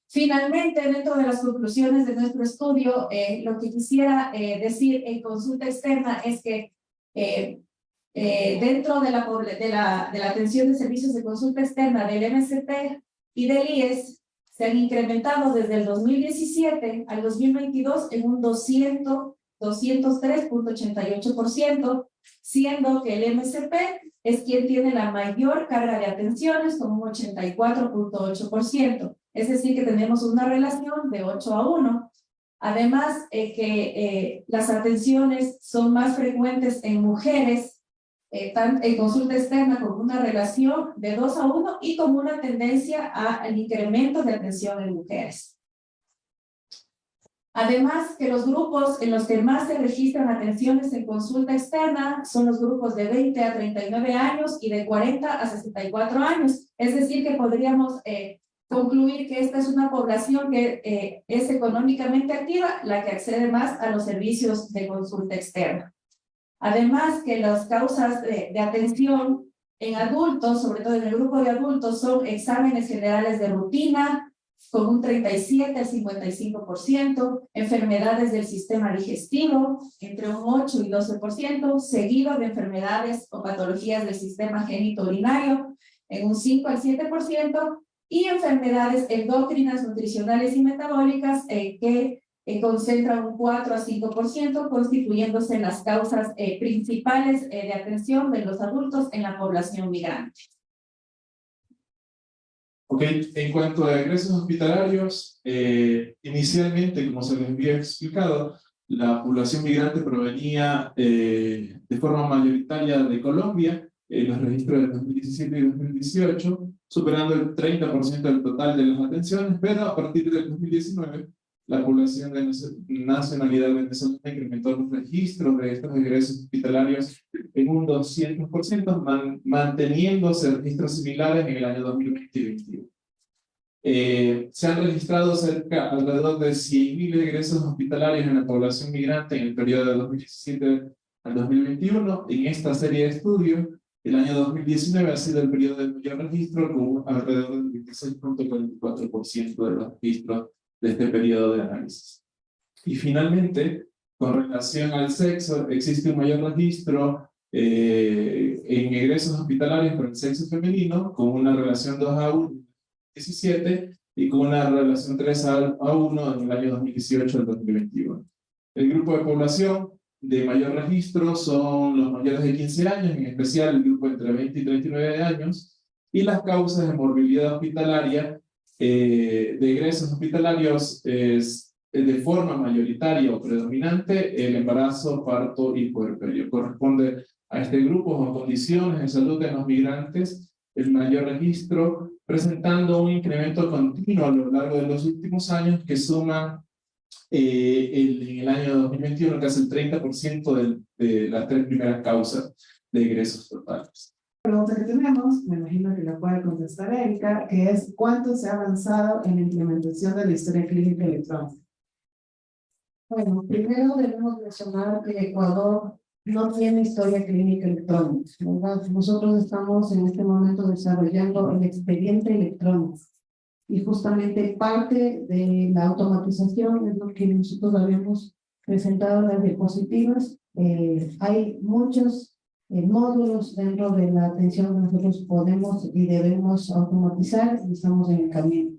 Finalmente, dentro de las conclusiones de nuestro estudio, lo que quisiera decir en consulta externa es que dentro de la atención de servicios de consulta externa del MSP y del IES, se han incrementado desde el 2017 al 2022 en un 203.88%, siendo que el MSP es quien tiene la mayor carga de atenciones con un 84.8%. Es decir, que tenemos una relación de 8-1. Además, las atenciones son más frecuentes en mujeres, en consulta externa, con una relación de 2-1 y con una tendencia al incremento de atención en mujeres. Además, que los grupos en los que más se registran atenciones en consulta externa son los grupos de 20 a 39 años y de 40 a 64 años. Es decir, que podríamos concluir que esta es una población que es económicamente activa, la que accede más a los servicios de consulta externa. Además, que las causas de atención en adultos, sobre todo en el grupo de adultos, son exámenes generales de rutina, con un 37 al 55%, enfermedades del sistema digestivo, entre un 8 y 12%, seguido de enfermedades o patologías del sistema genitourinario, en un 5 al 7%, y enfermedades endócrinas, nutricionales y metabólicas que concentran un 4 a 5%, constituyéndose las causas principales de atención de los adultos en la población migrante. Ok, en cuanto a egresos hospitalarios, inicialmente, como se les había explicado, la población migrante provenía de forma mayoritaria de Colombia, en los registros de 2017 y 2018, superando el 30% del total de las atenciones, pero a partir del 2019, la población de nacionalidad venezolana incrementó los registros de estos egresos hospitalarios en un 200%, manteniéndose registros similares en el año 2020 y 2021. Se han registrado alrededor de 100.000 egresos hospitalarios en la población migrante en el periodo de 2017 al 2021. En esta serie de estudios, el año 2019 ha sido el periodo de mayor registro, con alrededor del 26.44% de los registros de este periodo de análisis. Y finalmente, con relación al sexo, existe un mayor registro en egresos hospitalarios por el sexo femenino, con una relación 2:1 en 2017 y con una relación 3:1 en el año 2018 al 2021. El grupo de población de mayor registro son los mayores de 15 años, en especial el grupo entre 20 y 39 años, y las causas de morbilidad hospitalaria de egresos hospitalarios es de forma mayoritaria o predominante el embarazo, parto y puerperio. Corresponde a este grupo o condiciones de salud de los migrantes el mayor registro, presentando un incremento continuo a lo largo de los últimos años que suma en el año 2021 casi el 30% de las 3 primeras causas de egresos totales. La pregunta que tenemos, me imagino que la puede contestar Erika, que es ¿cuánto se ha avanzado en la implementación de la historia clínica electrónica? Bueno, primero debemos mencionar que Ecuador no tiene historia clínica electrónica, ¿verdad? Nosotros estamos en este momento desarrollando el expediente electrónico y justamente parte de la automatización es lo que nosotros habíamos presentado en las diapositivas. Hay muchos módulos dentro de la atención que nosotros podemos y debemos automatizar y estamos en el camino.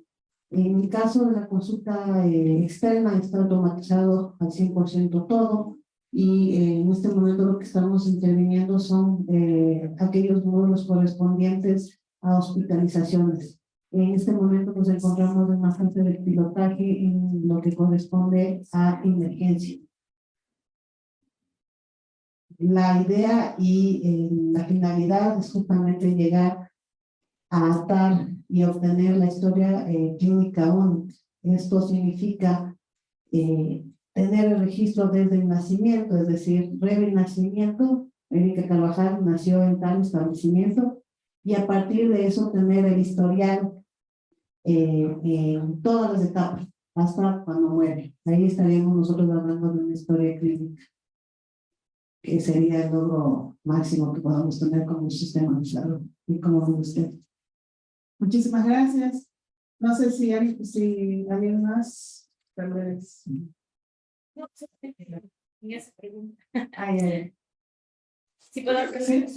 En el caso de la consulta externa está automatizado al 100% todo y en este momento lo que estamos interviniendo son aquellos módulos correspondientes a hospitalizaciones. En este momento nos encontramos en una fase de pilotaje en lo que corresponde a emergencia. La idea y la finalidad es justamente llegar a atar y obtener la historia clínica única. Esto significa tener el registro desde el nacimiento, es decir, breve nacimiento. Erika Carvajal nació en tal establecimiento y a partir de eso tener el historial en todas las etapas hasta cuando muere. Ahí estaríamos nosotros hablando de una historia clínica, que sería el logro máximo que podamos tener como sistema de salud y como usted. Muchísimas gracias. No sé si alguien más, tal vez. No sé, en esa pregunta. Ay. ¿Sí puedo hacer?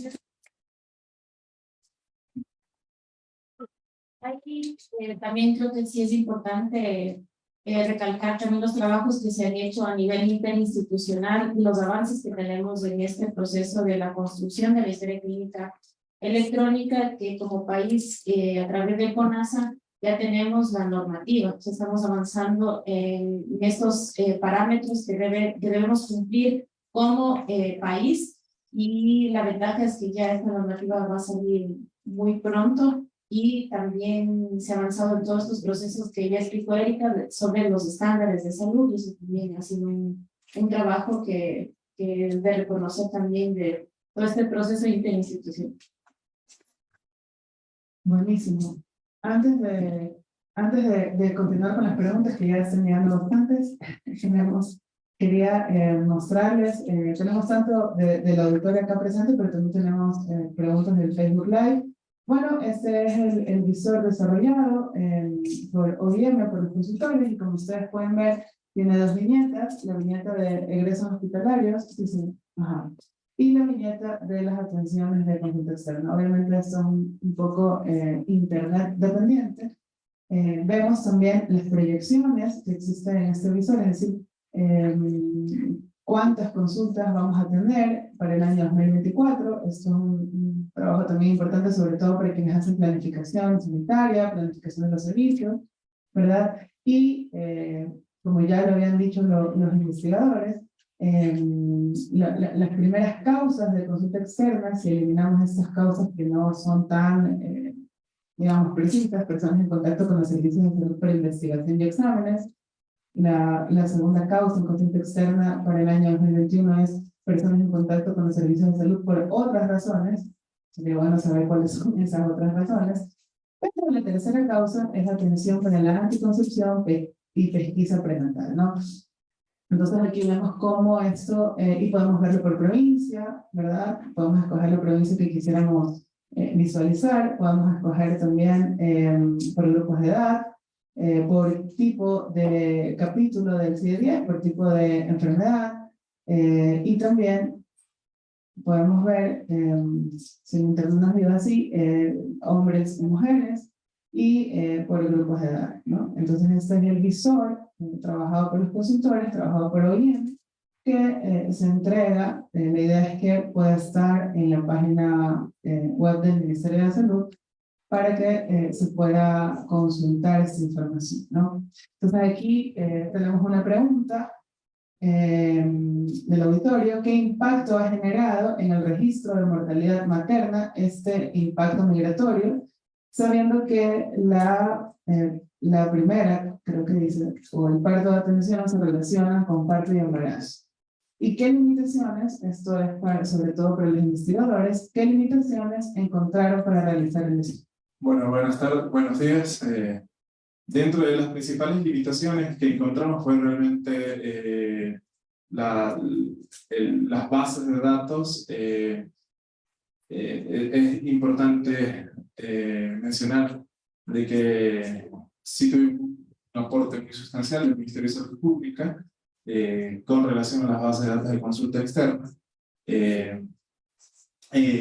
Aquí también creo que sí es importante recalcar también los trabajos que se han hecho a nivel interinstitucional y los avances que tenemos en este proceso de la construcción de la historia clínica electrónica, que como país a través de CONASA ya tenemos la normativa. O sea, estamos avanzando en estos parámetros que debemos cumplir como país, y la ventaja es que ya esta normativa va a salir muy pronto. Y también se ha avanzado en todos estos procesos que ya explicó Erika sobre los estándares de salud, y eso también ha sido un trabajo que es de reconocer también de todo este proceso interinstitucional. Buenísimo. Antes de continuar con las preguntas, que ya están llegando bastantes, quería mostrarles, tenemos tanto de la auditoría acá presente, pero también tenemos preguntas del Facebook Live. Bueno, este es el visor desarrollado por OIM, por los consultores, y como ustedes pueden ver, tiene dos viñetas: la viñeta de egresos hospitalarios, y la viñeta de las atenciones de consulta externa. Obviamente esto es un poco internet dependiente. Vemos también las proyecciones que existen en este visor, es decir, cuántas consultas vamos a tener para el año 2024. Esto es un trabajo también importante, sobre todo para quienes hacen planificación sanitaria, planificación de los servicios, ¿verdad? Y como ya lo habían dicho los investigadores, las primeras causas de consulta externa, si eliminamos estas causas que no son tan, digamos, precisas, personas en contacto con los servicios de salud para investigación y exámenes. La segunda causa en consulta externa para el año 2021 es personas en contacto con los servicios de salud por otras razones. Sería bueno saber cuáles son esas otras razones. Pero la tercera causa es atención para la anticoncepción y pesquisa prenatal, ¿no? Entonces aquí vemos cómo esto, y podemos verlo por provincia, ¿verdad? Podemos escoger la provincia que quisiéramos visualizar, podemos escoger también por grupos de edad, por tipo de capítulo del CIE-10, por tipo de enfermedad, y también podemos ver, sin términos vivos así, hombres y mujeres, y por grupos de edad, ¿no? Entonces este es el visor, trabajado por los consultores, trabajado por OIM, que se entrega, la idea es que pueda estar en la página web del Ministerio de Salud, para que se pueda consultar esta información, ¿no? Entonces aquí tenemos una pregunta del auditorio: ¿qué impacto ha generado en el registro de mortalidad materna este impacto migratorio? Sabiendo que la primera, creo que dice, o el parto de atención se relaciona con parto y embarazo. ¿Y qué limitaciones, esto es sobre todo para los investigadores, qué limitaciones encontraron para realizar el estudio? Bueno, buenas tardes, buenos días. Dentro de las principales limitaciones que encontramos fue realmente las bases de datos. Es importante mencionar de que sí tuvimos un aporte muy sustancial del Ministerio de Salud Pública con relación a las bases de datos de consulta externa.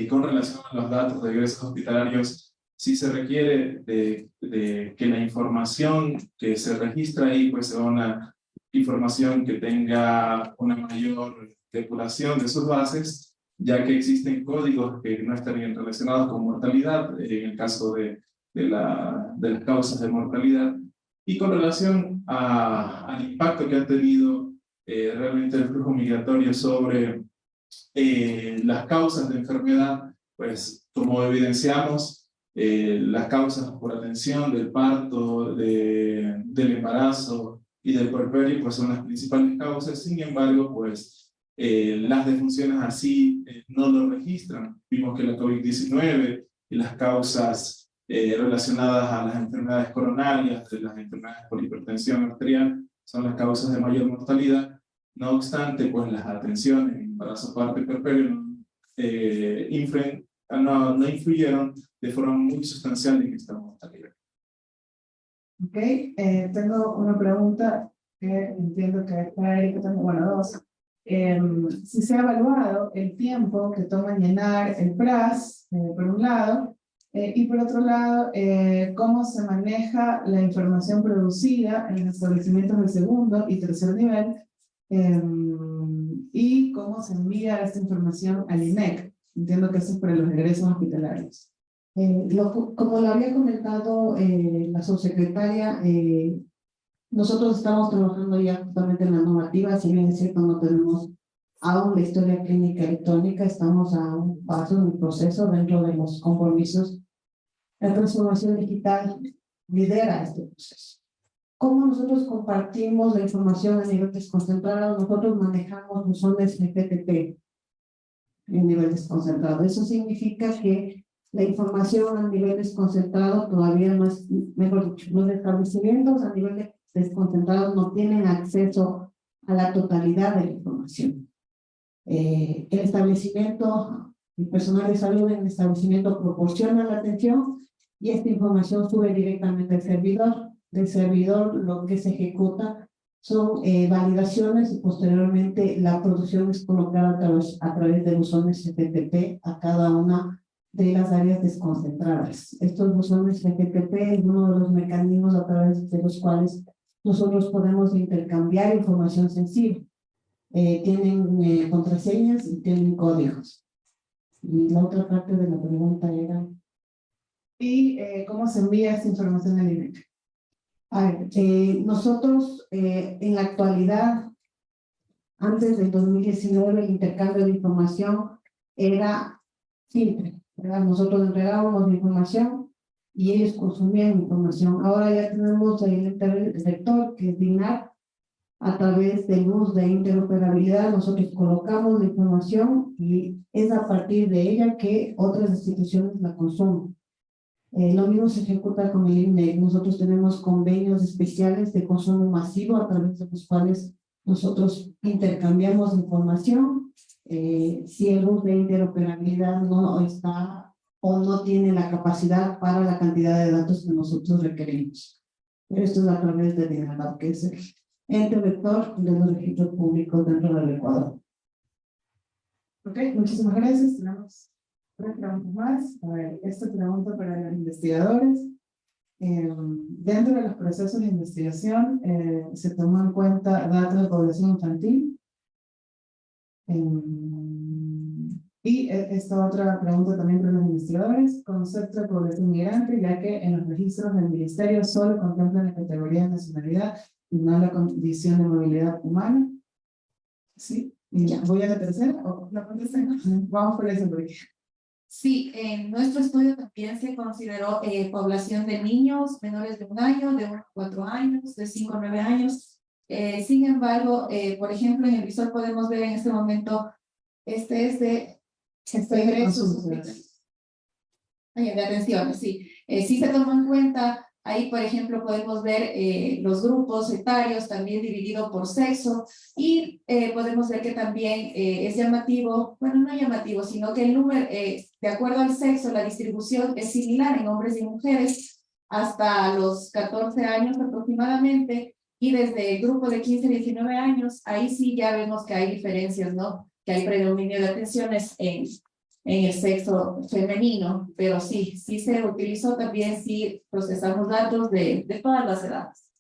Con relación a los datos de ingresos hospitalarios, sí se requiere de que la información que se registra ahí pues sea una información que tenga una mayor depuración de sus bases, ya que existen códigos que no estarían relacionados con mortalidad, en el caso de las causas de mortalidad, y con relación al impacto que ha tenido realmente el flujo migratorio sobre las causas de enfermedad, pues como evidenciamos, las causas por atención del parto, del embarazo y del puerperio, pues son las principales causas. Sin embargo, pues las defunciones así no lo registran. Vimos que la COVID-19 y las causas relacionadas a las enfermedades coronarias, de las enfermedades por hipertensión arterial, son las causas de mayor mortalidad. No obstante, pues las atenciones en embarazo, parto y puerperio no influyeron de forma muy sustancial en esta mortalidad. Ok, tengo una pregunta que entiendo que es para Erika también, bueno, dos. Si se ha evaluado el tiempo que toma llenar el PRAS, por un lado, y por otro lado, cómo se maneja la información producida en los establecimientos de segundo y tercer nivel, y cómo se envía esta información al INEC. Entiendo que eso es para los egresos hospitalarios. Como lo había comentado la subsecretaria, nosotros estamos trabajando ya justamente en la normativa. Si bien es cierto, no tenemos aún la historia clínica electrónica, estamos a un paso en el proceso dentro de los compromisos. La transformación digital lidera este proceso. ¿Cómo nosotros compartimos la información a nivel desconcentrado? Nosotros manejamos buzones FTP en nivel desconcentrado. Eso significa que la información a nivel desconcentrado todavía no es, mejor dicho, los establecimientos a nivel desconcentrado no tienen acceso a la totalidad de la información. El establecimiento, el personal de salud en el establecimiento proporciona la atención y esta información sube directamente al servidor. Del servidor lo que se ejecuta son validaciones y posteriormente la producción es colocada a través de buzones FTP a cada una de las áreas desconcentradas. Estos buzones FTP es uno de los mecanismos a través de los cuales nosotros podemos intercambiar información sensible. Tienen contraseñas y tienen códigos. Y la otra parte de la pregunta era... ¿Y cómo se envía esta información al INEC? A ver, nosotros en la actualidad Antes del 2019 el intercambio de información era simple, ¿verdad? Nosotros entregábamos la información y ellos consumían información. Ahora ya tenemos el ente rector, que es DINAR. A través del bus de interoperabilidad nosotros colocamos la información y es a partir de ella que otras instituciones la consumen. Lo mismo se ejecuta con el INEC. Nosotros tenemos convenios especiales de consumo masivo a través de los cuales nosotros intercambiamos información. Si el bus de interoperabilidad no está o no tiene la capacidad para la cantidad de datos que nosotros requerimos. Pero esto es a través de DINAR, que es el ente vector de los registros públicos dentro del Ecuador. Ok, muchísimas gracias. Tenemos 3 preguntas más. A ver, esta pregunta para los investigadores. Dentro de los procesos de investigación, se tomó en cuenta datos de población infantil. Y esta otra pregunta también para los investigadores, concepto de población migrante, ya que en los registros del ministerio solo contemplan la categoría de nacionalidad y no la condición de movilidad humana. ¿Sí? Y voy a la tercera, o la contestan. Vamos por eso, porque... Sí, en nuestro estudio también se consideró población de niños menores de 1 año, de 1 a 4 años, de 5 a 9 años. Sin embargo, por ejemplo, en el visor podemos ver en este momento, este es de ingresos de atención, sí. Sí se tomó en cuenta, ahí por ejemplo podemos ver los grupos etarios también dividido por sexo y podemos ver que también es llamativo, bueno, no llamativo, sino que el número, de acuerdo al sexo, la distribución es similar en hombres y mujeres hasta los 14 años aproximadamente, y desde el grupo de 15 a 19 años, ahí sí ya vemos que hay diferencias, ¿no? Que hay predominio de atenciones en el sexo femenino, pero sí se utilizó también, sí procesamos datos de todas las edades.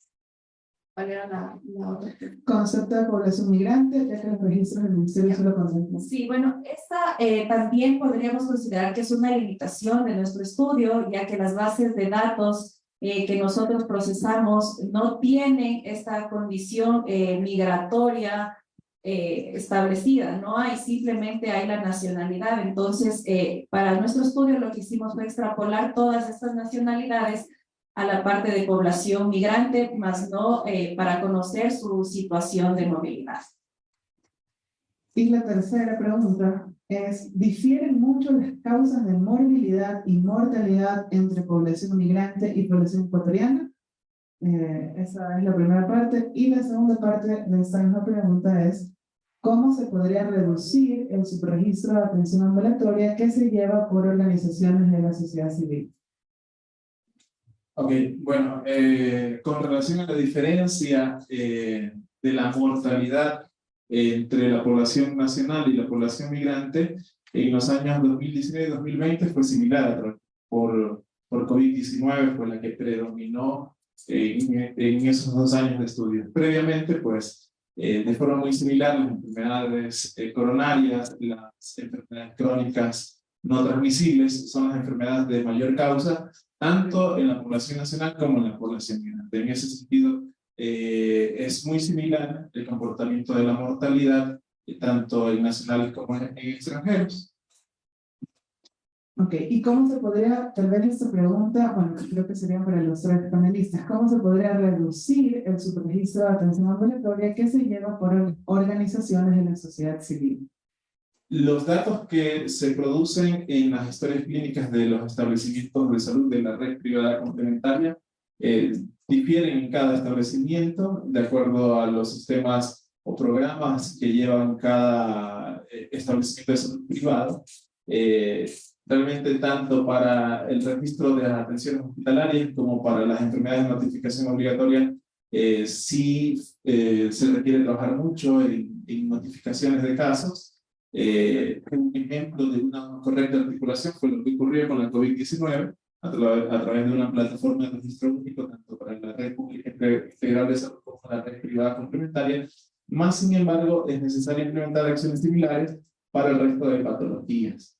¿Cuál era la otra? Concepto de población migrante, ya que los registros del ministerio solo contemplan. Sí, bueno, esta también podríamos considerar que es una limitación de nuestro estudio, ya que las bases de datos que nosotros procesamos no tienen esta condición migratoria establecida, no hay, simplemente hay la nacionalidad. Entonces, para nuestro estudio lo que hicimos fue extrapolar todas estas nacionalidades a la parte de población migrante, más no para conocer su situación de movilidad. Y la tercera pregunta es, ¿difieren mucho las causas de morbilidad y mortalidad entre población migrante y población ecuatoriana? Esa es la primera parte. Y la segunda parte de esta misma pregunta es, ¿cómo se podría reducir el subregistro de atención ambulatoria que se lleva por organizaciones de la sociedad civil? Ok, bueno, con relación a la diferencia de la mortalidad entre la población nacional y la población migrante, en los años 2019 y 2020 fue similar. Por COVID-19 fue la que predominó en esos 2 años de estudio. Previamente, pues, de forma muy similar, las enfermedades coronarias, las enfermedades crónicas no transmisibles son las enfermedades de mayor causa, tanto en la población nacional como en la población migrante. En ese sentido, es muy similar el comportamiento de la mortalidad, tanto en nacionales como en extranjeros. Ok, ¿y cómo se podría, tal vez esta pregunta, bueno, creo que sería para los 3 panelistas, ¿cómo se podría reducir el subregistro de atención ambulatoria que se lleva por organizaciones de la sociedad civil? Los datos que se producen en las historias clínicas de los establecimientos de salud de la red privada complementaria difieren en cada establecimiento de acuerdo a los sistemas o programas que llevan cada establecimiento de salud privado. Realmente tanto para el registro de las atenciones hospitalarias como para las enfermedades de notificación obligatoria, sí se requiere trabajar mucho en notificaciones de casos. Un ejemplo de una correcta articulación fue lo que ocurrió con la COVID-19 a través de una plataforma de registro único, tanto para la red pública integral de salud como para la red privada complementaria. Más sin embargo, es necesario implementar acciones similares para el resto de patologías.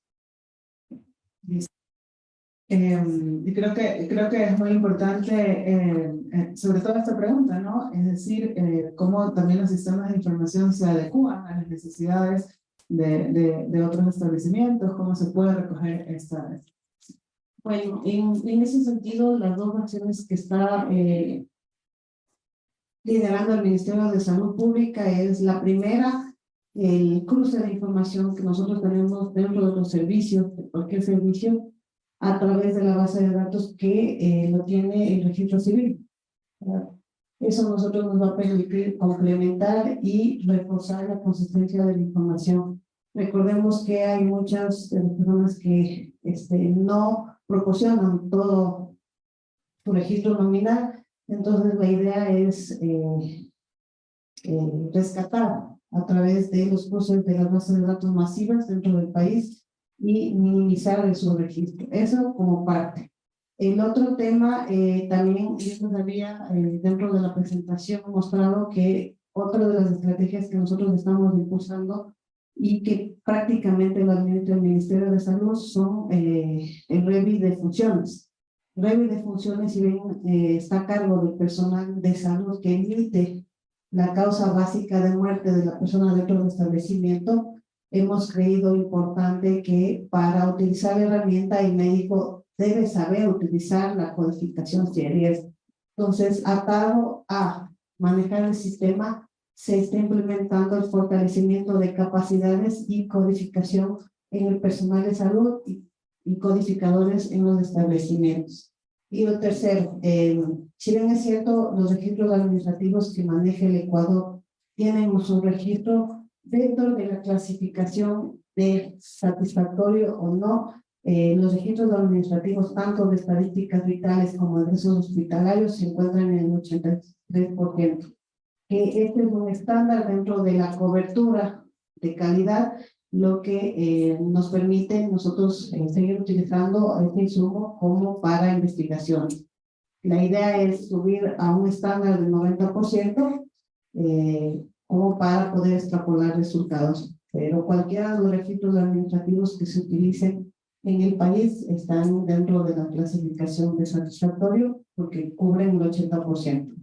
Y creo que es muy importante, sobre todo esta pregunta, ¿no? Es decir, cómo también los sistemas de información se adecúan a las necesidades de otros establecimientos, cómo se puede recoger esta. Bueno, en ese sentido, las dos acciones que está liderando el Ministerio de Salud Pública es la primera, el cruce de información que nosotros tenemos dentro de los servicios, de cualquier servicio, a través de la base de datos que lo tiene el registro civil, ¿verdad? Eso a nosotros nos va a permitir complementar y reforzar la consistencia de la información. Recordemos que hay muchas personas que no proporcionan todo su registro nominal, entonces la idea es rescatar a través de los cruces de las bases de datos masivas dentro del país y minimizar su registro. Eso como parte. El otro tema también, y esto había dentro de la presentación mostrado que otra de las estrategias que nosotros estamos impulsando y que prácticamente lo administra el Ministerio de Salud son el REVI de funciones. REVI de funciones, si bien está a cargo del personal de salud que emite la causa básica de muerte de la persona dentro del establecimiento, hemos creído importante que para utilizar la herramienta el médico debe saber utilizar la codificación series. Entonces, atado a manejar el sistema, se está implementando el fortalecimiento de capacidades y codificación en el personal de salud y codificadores en los establecimientos. Y lo tercero, si bien es cierto, los registros administrativos que maneja el Ecuador tienen su registro dentro de la clasificación de satisfactorio o no, los registros administrativos, tanto de estadísticas vitales como de esos hospitalarios, se encuentran en el 83%. Que este es un estándar dentro de la cobertura de calidad, lo que nos permite nosotros seguir utilizando este insumo como para investigación. La idea es subir a un estándar del 90%, como para poder extrapolar resultados. Pero cualquiera de los registros administrativos que se utilicen en el país están dentro de la clasificación de satisfactorio porque cubren el 80%.